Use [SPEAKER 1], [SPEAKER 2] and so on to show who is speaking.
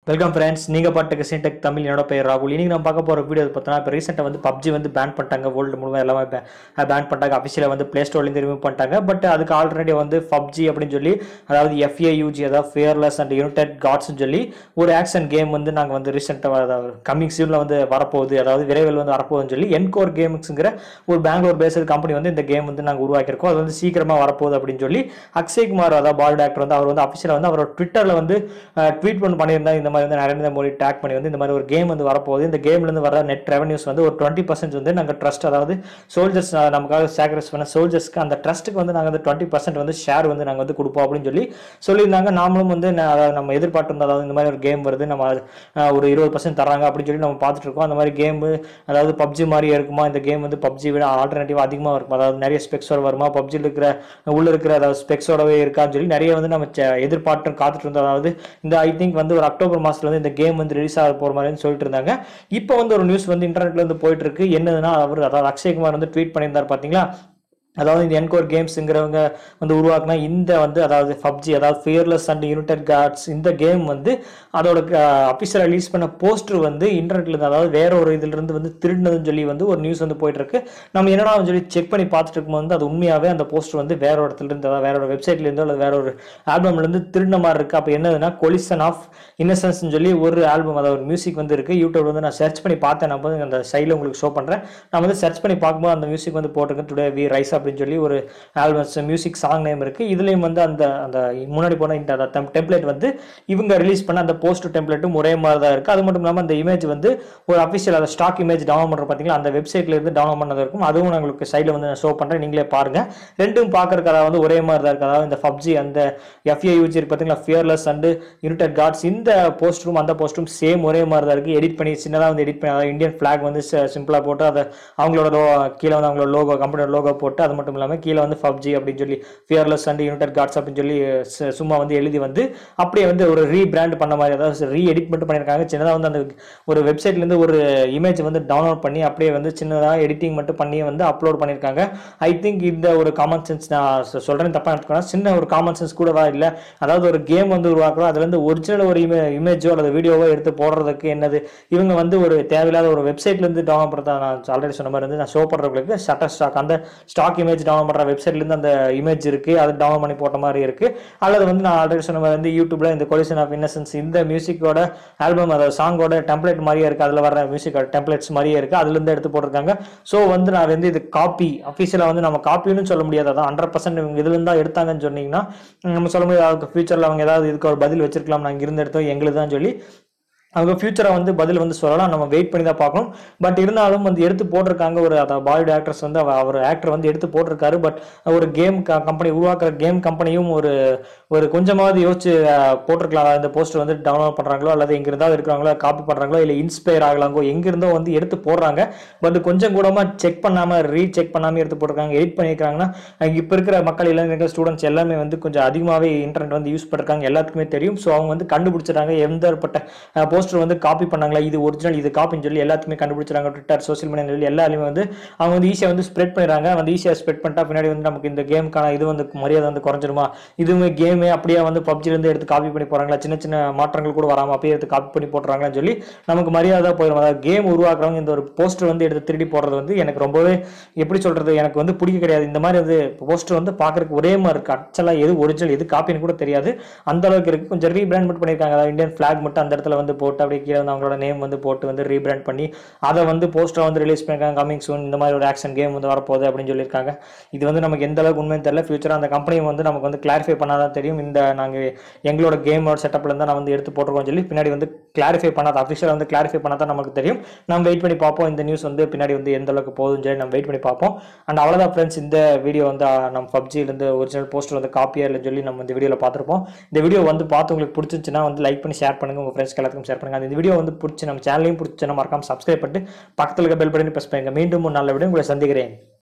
[SPEAKER 1] Welcome friends, நீங்கள் பாட்டுக்கு Syntec Tamil. என்னோட பேர் ராகுல். இன்னைக்கு நம்ம பார்க்க போகிற வீடியோ பார்த்தோன்னா, இப்போ ரீசெண்டாக வந்து PUBG வந்து பேன் பண்ணிட்டாங்க. வேர்ல்டு முழுவதும் எல்லாமே பேன் பண்ணிட்டாங்க. அஃபிஷியலாக வந்து ப்ளே ஸ்டோர்லேருந்து ரிமூவ் பண்ணிட்டாங்க. பட் அதுக்கு ஆல்ரெடி வந்து PUBG அப்படின்னு சொல்லி, அதாவது FAUG, அதாவது ஃபியர்லெஸ் அண்ட் யுனைடெட் காட்ஸ்ன்னு சொல்லி ஒரு ஆக்ஷன் கேம் வந்து நாங்கள் வந்து ரீசெண்டாக அதாவது கம்மிங் சீனில் வந்து வரப்போகுது, அதாவது விரைவில் வந்து வரப்போகுதுன்னு சொல்லி என்கோர் கேம்ஸுங்கிற ஒரு பெங்களூர் பேஸ்டு கம்பெனி வந்து இந்த கேம் வந்து நாங்கள் உருவாக்கியிருக்கோம். அது வந்து சீக்கிரமாக வரப்போகுது அப்படின்னு சொல்லி அக்ஷய் குமார், அதாவது பாலிவுட் ஆக்டர் வந்து அவர் வந்து அஃபிஷியலாக வந்து அவரோட ட்விட்டரில் வந்து ட்வீட் பண்ணியிருந்தாங்க. இந்த மாதிரி வந்து நரேந்திர மோடி டேக் பண்ணி வந்து இந்த மாதிரி ஒரு கேம் வந்து வரப்போகுது. இந்த கேம்லேருந்து வர நெட் ரெவன்யூஸ் வந்து ஒரு 20% வந்து நாங்கள் ட்ரஸ்ட், அதாவது சோல்ஜர்ஸ் நமக்காக சாக்ரிஃபைஸ் பண்ண சோல்ஜர்ஸ்க்கு அந்த ட்ரஸ்ட்டுக்கு வந்து நாங்கள் வந்து 20% வந்து ஷேர் வந்து நாங்கள் வந்து கொடுப்போம் அப்படின்னு சொல்லி சொல்லியிருந்தாங்க. நாமளும் வந்து நம்ம எதிர்பார்த்திருந்தோம், அதாவது இந்த மாதிரி ஒரு கேம் வருது, நம்ம ஒரு 20% தராங்க அப்படின்னு சொல்லி நம்ம பார்த்துட்டு இருக்கோம். அந்த மாதிரி கேம் அதாவது PUBG மாதிரியே இருக்குமா இந்த கேம்? வந்து PUBG விட ஆல்டர்னேட்டிவ் அதிகமாக இருக்கும், அதாவது நிறைய ஸ்பெக்ஸோட வருமா, PUBGயில் இருக்கிற உள்ள இருக்கிற அதாவது ஸ்பெக்ஸோடவே இருக்கான்னு சொல்லி நிறைய வந்து நம்ம எதிர்பார்த்து காத்துட்டு இருந்தோம். அதாவது இந்த ஐ திங்க் வந்து ஒரு அக்டோபர் மாதத்துல வந்து இந்த கேம் வந்து ரிலீஸ் ஆக போகிற மாதிரி சொல்லிட்டு இருந்தாங்க. இப்போ வந்து ஒரு நியூஸ் வந்து இன்டர்நெட்ல இருந்து போயிட்டு இருக்கு. என்னதுன்னா, அவர் அதாவது அக்ஷய்குமார் வந்து ட்வீட் பண்ணியிருந்தார் பார்த்தீங்களா, அதாவது இந்த என்கோர் கேம்ஸுங்கிறவங்க வந்து உருவாக்குனா இந்த வந்து அதாவது PUBG, அதாவது ஃபியர்லெஸ் அண்ட் யுனைடெட் காட்ஸ், இந்த கேம் வந்து அதோட அஃபிஷியலாக ரிலீஸ் பண்ண போஸ்டர் வந்து இன்டர்நெட்ல இருந்து, அதாவது வேற ஒரு இதிலிருந்து வந்து திருடினதுன்னு சொல்லி வந்து ஒரு நியூஸ் வந்து போயிட்டு இருக்கு. நம்ம என்னடா சொல்லி செக் பண்ணி பார்த்துட்டு இருக்கும்போது வந்து அது உண்மையாகவே அந்த போஸ்டர் வந்து வேற ஒரு இடத்துல இருந்து, அதாவது வேற ஒரு வெப்சைட்ல இருந்தோ அல்லது வேற ஒரு ஆல்பம்ல இருந்து திருடின மாதிரி இருக்கு. அப்போ என்னதுன்னா, கொலிஷன் ஆஃப் இன்னசென்ஸ் சொல்லி ஒரு ஆல்பம், அதாவது ஒரு மியூசிக் வந்து இருக்கு. யூடியூப்ல வந்து நான் சர்ச் பண்ணி பார்த்தேன். நான் வந்து அந்த சைடில் உங்களுக்கு ஷோ பண்றேன். நான் வந்து சர்ச் பண்ணி பார்க்கும்போது அந்த மியூசிக் வந்து போட்டிருக்கேன். டுடே வி ரைஸ் அப்படின்னு சொல்லி ஒரு ஆல்பம்ஸ் மியூசிக் சாங் நேம் இருக்கு. இதுலயும் வந்து அந்த அந்த முன்னாடி போன இந்த டெம்ப்ளேட் வந்து இவங்க ரிலீஸ் பண்ண அந்த போஸ்ட் டெம்ப்ளேட்டும் ஒரே மாதிரி தான் இருக்கு. அது மட்டும் இல்லாமல் அந்த இமேஜ் வந்து ஒரு அஃபிஷியல், அந்த ஸ்டாக் இமேஜ் டவுன்லோட் பண்ற பார்த்தீங்களா, அந்த வெப்சைட்ல இருந்து டவுன்லோட் பண்ணது இருக்கும். அதுவும் நான் உங்களுக்கு சைடில் வந்து நான் ஷோ பண்றேன், நீங்களே பாருங்க. ரெண்டும் பார்க்கறதுக்கு அதாவது வந்து ஒரே மாதிரி தான் இருக்கு. அதாவது இந்த PUBG அந்த FAUG பார்த்தீங்களா, ஃபியர்லெஸ் அண்ட் யுனைடெட் காட்ஸ், இந்த போஸ்டரும் அந்த போஸ்டரும் சேம் ஒரே மாதிரி தான் இருக்கு. எடிட் பண்ணி சின்னதாக வந்து எடிட் பண்ணி, அதாவது இந்தியன் ஃபிளாக் வந்து சிம்பிளா போட்டு அதை அவங்களோட கீழே வந்து அவங்களோட லோகோ, கம்பெனியோட லோகோ போட்டு, அது மட்டும் இல்லாமல் கீழே வந்து PUBG அப்படின்னு சொல்லி ஃபியர்லெஸ் அண்ட் யுனைடெட் காட்ஸ் அப்படின்னு சொல்லி சும்மா வந்து எழுதி வந்து அப்படியே வந்து ஒரு ரீபிராண்ட் பண்ண மாதிரி, அதாவது ரீ எடிட் மட்டும் பண்ணியிருக்காங்க. சின்னதாக வந்து அந்த ஒரு வெப்சைட்லேருந்து ஒரு இமேஜ் வந்து டவுன்லோட் பண்ணி அப்படியே வந்து சின்னதாக எடிட்டிங் மட்டும் பண்ணி வந்து அப்லோட் பண்ணியிருக்காங்க. ஐ திங்க் இந்த ஒரு காமன் சென்ஸ், நான் சொல்கிறேன் தப்பாக எடுத்துக்கணும், சின்ன ஒரு காமன் சென்ஸ் கூடவா இல்லை? அதாவது ஒரு கேம் வந்து உருவாக்குறோம், அதுலேருந்து ஒரிஜினல் ஒரு இமேஜோ அல்லது வீடியோவோ எடுத்து போடுறதுக்கு என்னது, இவங்க வந்து ஒரு தேவையில்லாத ஒரு வெப்சைட்லேருந்து டவுன்லோட் பண்ணுறதா, நான் ஆல்ரெடி சொன்ன மாதிரி வந்து நான் ஷோ பண்ணுறவங்களுக்கு ஷட்டர் ஸ்டாக், அந்த ஸ்டாக் இமேஜ் டவுன்லோட் பண்ணுற வெப்சைட்லேருந்து அந்த இமேஜ் இருக்கு, அது டவுன்லோட் பண்ணி போட்ட மாதிரி இருக்கு. அல்லது வந்து நான் ஆல்ரெடி சொன்ன மாதிரி வந்து யூடியூப்ல இந்த கொலிஷன் ஆஃப் இன்னசென்ஸ், இந்த மியூசிக்கோட ஆல்பம், அதாவது சாங்கோட டெம்ப்ளேட் மாதிரியே இருக்கு, அதில் வர மியூசிக்கோட டெம்ப்ளேட்ஸ் மாதிரியே இருக்கு, அதுல இருந்து எடுத்து போட்டிருக்காங்க. ஸோ வந்து நான் வந்து இது காப்பி, அஃபிஷியலாக வந்து நம்ம காப்பின்னு சொல்ல முடியாது, அதான் 100% இவங்க இதுல இருந்தா எடுத்தாங்கன்னு சொன்னீங்கன்னா நம்ம சொல்ல முடியாது. ஃபியூச்சர்ல அவங்க ஏதாவது இதுக்கு ஒரு பதில் வச்சிருக்கலாம், நான் இங்கிருந்து எடுத்தோம் எங்களுக்கு தான் சொல்லி அவங்க ஃபியூச்சரை வந்து பதில் வந்து சொல்லலாம். நம்ம வெயிட் பண்ணி தான் பார்க்கணும். பட் இருந்தாலும் வந்து எடுத்து போட்டிருக்காங்க. ஒரு அதாவது பாலிவுட் ஆக்ட்ரஸ் வந்து அவர் ஆக்டர் வந்து எடுத்து போட்டிருக்காரு. பட் ஒரு கேம் கம்பெனி உருவாக்குற கேம் கம்பெனியும் ஒரு ஒரு கொஞ்சமாவது யோசிச்சு போட்டிருக்கலாம். இந்த போஸ்டர் வந்து டவுன்லோட் பண்றாங்களோ அல்லது எங்க இருந்தாவது இருக்கிறாங்களோ காப்பி பண்றாங்களோ இல்லை இன்ஸ்பயர் ஆகலாங்கோ, எங்கிருந்தோ வந்து எடுத்து போடுறாங்க. பட் கொஞ்சம் கூடமா செக் பண்ணாம ரீசெக் பண்ணாம எடுத்து போட்டிருக்காங்க. எடிட் பண்ணியிருக்காங்கன்னா இப்ப இருக்கிற மக்கள், இளைஞர்கள், ஸ்டூடெண்ட்ஸ் எல்லாமே வந்து கொஞ்சம் அதிகமாகவே இன்டர்நெட் வந்து யூஸ் பண்ணிருக்காங்க, எல்லாத்துக்குமே தெரியும். ஸோ அவங்க வந்து கண்டுபிடிச்சிட்டாங்க எந்தப்பட்ட போஸ்டர் வந்து காப்பி பண்ணாங்களா, இது ஒரிஜினல் இது காப்பின்னு சொல்லி எல்லாத்துக்குமே கண்டுபிடிச்சாங்க. ட்விட்டர், சோசியல் மீடியா எல்லாருமே வந்து அவங்க வந்து ஈஸியாக வந்து ஸ்ப்ரெட் பண்ணிடுறாங்க. வந்து ஈஸியாக ஸ்ப்ரெட் பண்ணிட்டா பின்னாடி வந்து நமக்கு இந்த கேமுக்கான இது வந்து மரியாதை வந்து குறைஞ்சிருமா, இதுவுமே கேமே அப்படியே வந்து PUBG எடுத்து காப்பி பண்ணி போறாங்களா, சின்ன சின்ன மாற்றங்கள் கூட வராமல் அப்படியே எடுத்து காப்பி பண்ணி போட்டுறாங்கன்னு சொல்லி நமக்கு மரியாதை போயிடும். அதாவது கேம் உருவாக்குறவங்க இந்த ஒரு போஸ்டர் வந்து எடுத்து திருடி போடுறது வந்து எனக்கு ரொம்பவே எப்படி சொல்றது, எனக்கு வந்து பிடிக்க கிடையாது. இந்த மாதிரி வந்து போஸ்டர் வந்து பார்க்கறதுக்கு ஒரே மாதிரி இருக்கு, ஆக்சுவலாக எது ஒரிஜினல் எது காப்பின்னு கூட தெரியாது, அந்த அளவுக்கு இருக்கு. கொஞ்சம் ரீபிராண்ட் மட்டும் பண்ணியிருக்காங்க. அதாவது இந்தியன் ஃபிளாக் மட்டும் அந்த இடத்துல வந்து போட்டு அப்படியே கீழே வந்து அவங்களோட நேம் வந்து போட்டு வந்து ரீபிராண்ட் பண்ணி அதை வந்து போஸ்டர் வந்து ரிலீஸ் பண்ணிருக்காங்க. கமிங் சூன் இந்த மாதிரி ஒரு ஆக்ஷன் கேம் வந்து வரப்போகுது அப்படின்னு சொல்லியிருக்காங்க. இது வந்து நமக்கு எந்த அளவுக்கு உண்மைன்னு தெரியல. ஃபியூச்சர் அந்த கம்பெனி வந்து நமக்கு வந்து கிளாரிஃபை பண்ணாதான் தெரியும். இந்த நாங்கள் எங்களோட கேமோட செட்டப்ல இருந்தால் நான் வந்து எடுத்து போட்டுருக்கோம் சொல்லி பின்னாடி வந்து கிளாரிஃபை பண்ணாத, அஃபிஷியலாக வந்து கிளாரிஃபை பண்ணாதான் நமக்கு தெரியும். நம்ம வெயிட் பண்ணி பார்ப்போம். இந்த நியூஸ் வந்து பின்னாடி வந்து எந்த அளவுக்கு போகுதுன்னு சொல்லி நம்ம வெயிட் பண்ணி பார்ப்போம். அண்ட் அவ்வளோதான் ஃப்ரெண்ட்ஸ், இந்த வீடியோ வந்து நம்ம PUBG ஒரிஜினல் போஸ்டர் வந்து காப்பியா இல்லைன்னு சொல்லி நம்ம இந்த வீடியோவில் பார்த்துருப்போம். இந்த வீடியோ வந்து பார்த்து உங்களுக்கு பிடிச்சிருந்துச்சுன்னா வந்து லைக் பண்ணி ஷேர் பண்ணுங்க, உங்கள் ஃப்ரெண்ட்ஸ்க்கு எல்லாத்துக்கும் ஷேர் பண்ணுங்க. அந்த வீடியோ வந்து பிடிச்சி நம்ம சேனலையும் பிடிச்சினா மறக்காம சப்ஸ்கிரைப் பண்ணிட்டு பக்கத்தில் இருக்க பெல் பட்டனை பிரஸ் பண்ணுங்க. மீண்டும் ஒரு நல்ல வீடியோ உங்களை சந்திக்கிறேன்.